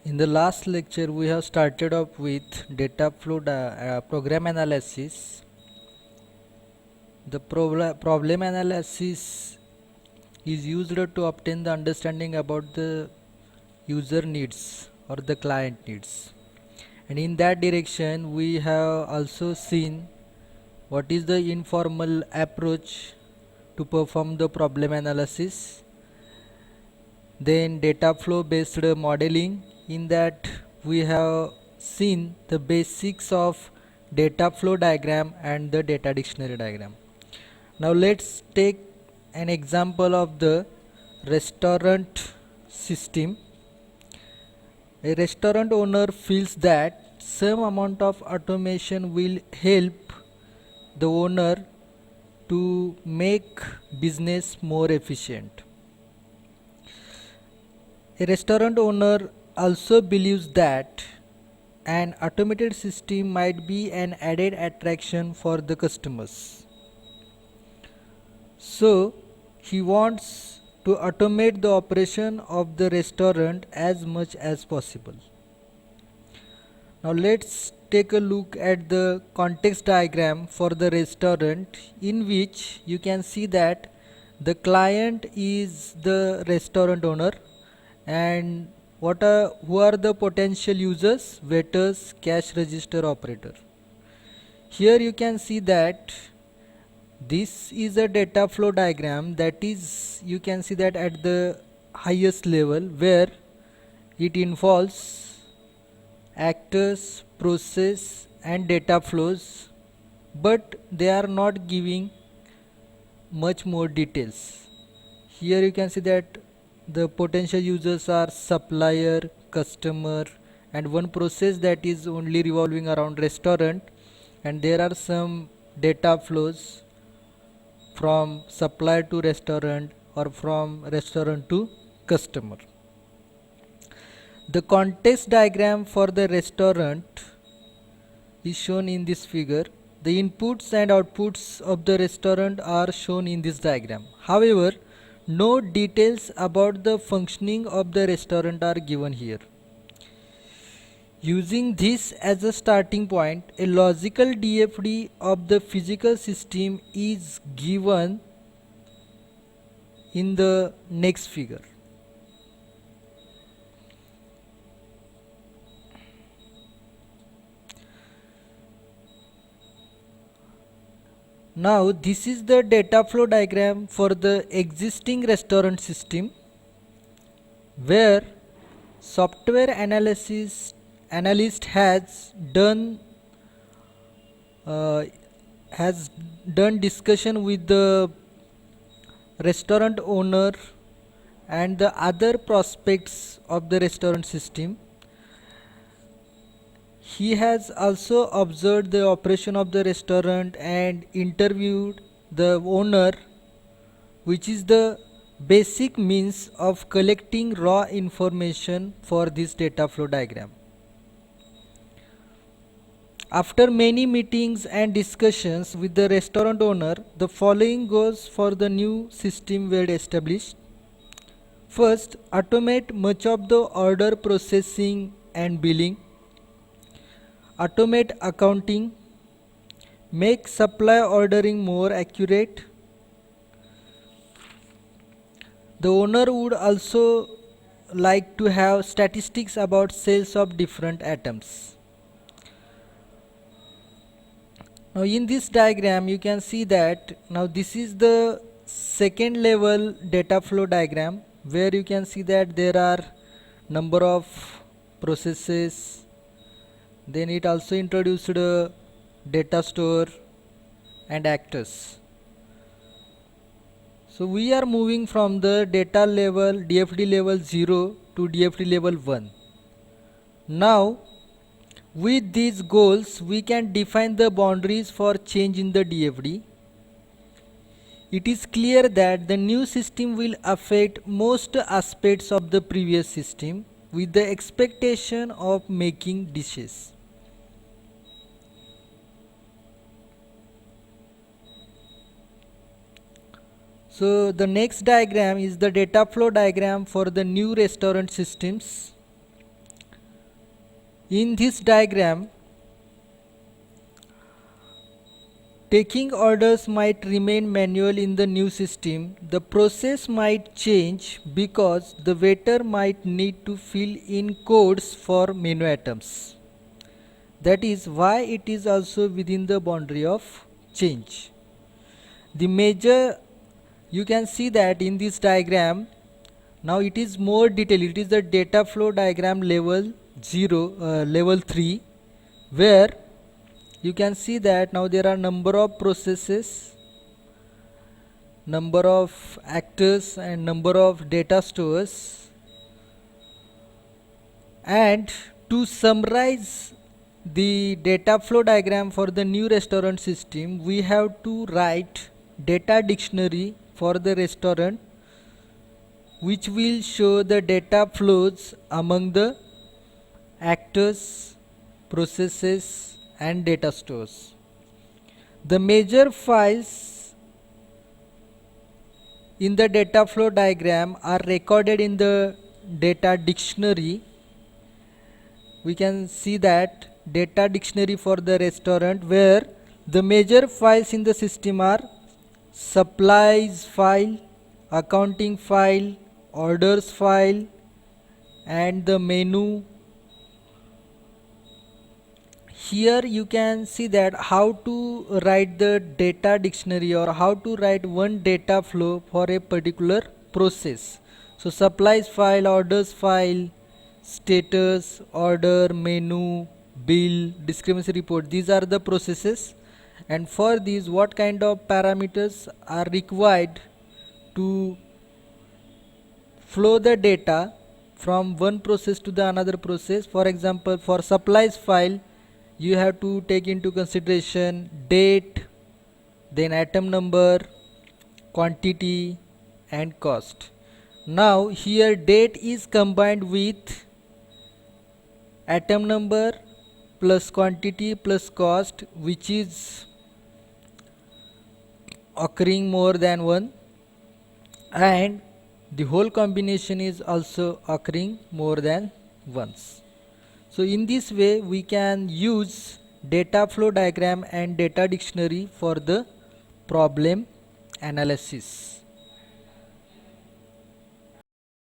In the last lecture, we have started off with data flow program analysis. The problem analysis is used to obtain the understanding about the user needs or the client needs. And in that direction, we have also seen what is the informal approach to perform the problem analysis. Then data flow based modeling. In that we have seen the basics of data flow diagram and the data dictionary diagram. Now let's take an example of the restaurant system. A restaurant owner feels that some amount of automation will help the owner to make business more efficient. A restaurant owner also believes that an automated system might be an added attraction for the customers. So, he wants to automate the operation of the restaurant as much as possible. Now, let's take a look at the context diagram for the restaurant, in which you can see that the client is the restaurant owner and who are the potential users? Waiters, cash register operator. Here you can see that this is a data flow diagram, that is, you can see that at the highest level where it involves actors, process and data flows, but they are not giving much more details. Here you can see that the potential users are supplier, customer and one process that is only revolving around restaurant, and there are some data flows from supplier to restaurant or from restaurant to customer. The context diagram for the restaurant is shown in this figure. The inputs and outputs of the restaurant are shown in this diagram. However, no details about the functioning of the restaurant are given here. Using this as a starting point, a logical DFD of the physical system is given in the next figure. Now this is the data flow diagram for the existing restaurant system, where software analyst has done discussion with the restaurant owner and the other prospects of the restaurant system. He has also observed the operation of the restaurant and interviewed the owner, which is the basic means of collecting raw information for this data flow diagram. After many meetings and discussions with the restaurant owner, the following goals for the new system were established. First, automate much of the order processing and billing. Automate accounting. Make supply ordering more accurate. The owner would also like to have statistics about sales of different items. Now in this diagram you can see that now this is the second level data flow diagram, where you can see that there are number of processes. Then it also introduced a data store and actors. So we are moving from the data level DFD level 0 to DFD level 1. Now with these goals we can define the boundaries for change in the DFD. It is clear that the new system will affect most aspects of the previous system with the expectation of making dishes. So the next diagram is the data flow diagram for the new restaurant systems. In this diagram, taking orders might remain manual in the new system. The process might change because the waiter might need to fill in codes for menu items. That is why it is also within the boundary of change. The major, you can see that in this diagram, now it is more detailed. It is the data flow diagram level 3, where you can see that now there are number of processes, number of actors and number of data stores. And to summarize the data flow diagram for the new restaurant system, we have to write data dictionary for the restaurant, which will show the data flows among the actors, processes and data stores. The major files in the data flow diagram are recorded in the data dictionary. We can see that data dictionary for the restaurant, where the major files in the system are supplies file, accounting file, orders file and the menu. Here you can see that how to write the data dictionary or how to write one data flow for a particular process. So supplies file, orders file, status, order, menu, bill, discrepancy report, these are the processes. And for these, what kind of parameters are required to flow the data from one process to the another process. For example, for supplies file, you have to take into consideration date, then item number, quantity and cost. Now here date is combined with item number plus quantity plus cost, which is occurring more than one, and the whole combination is also occurring more than once. So in this way we can use data flow diagram and data dictionary for the problem analysis.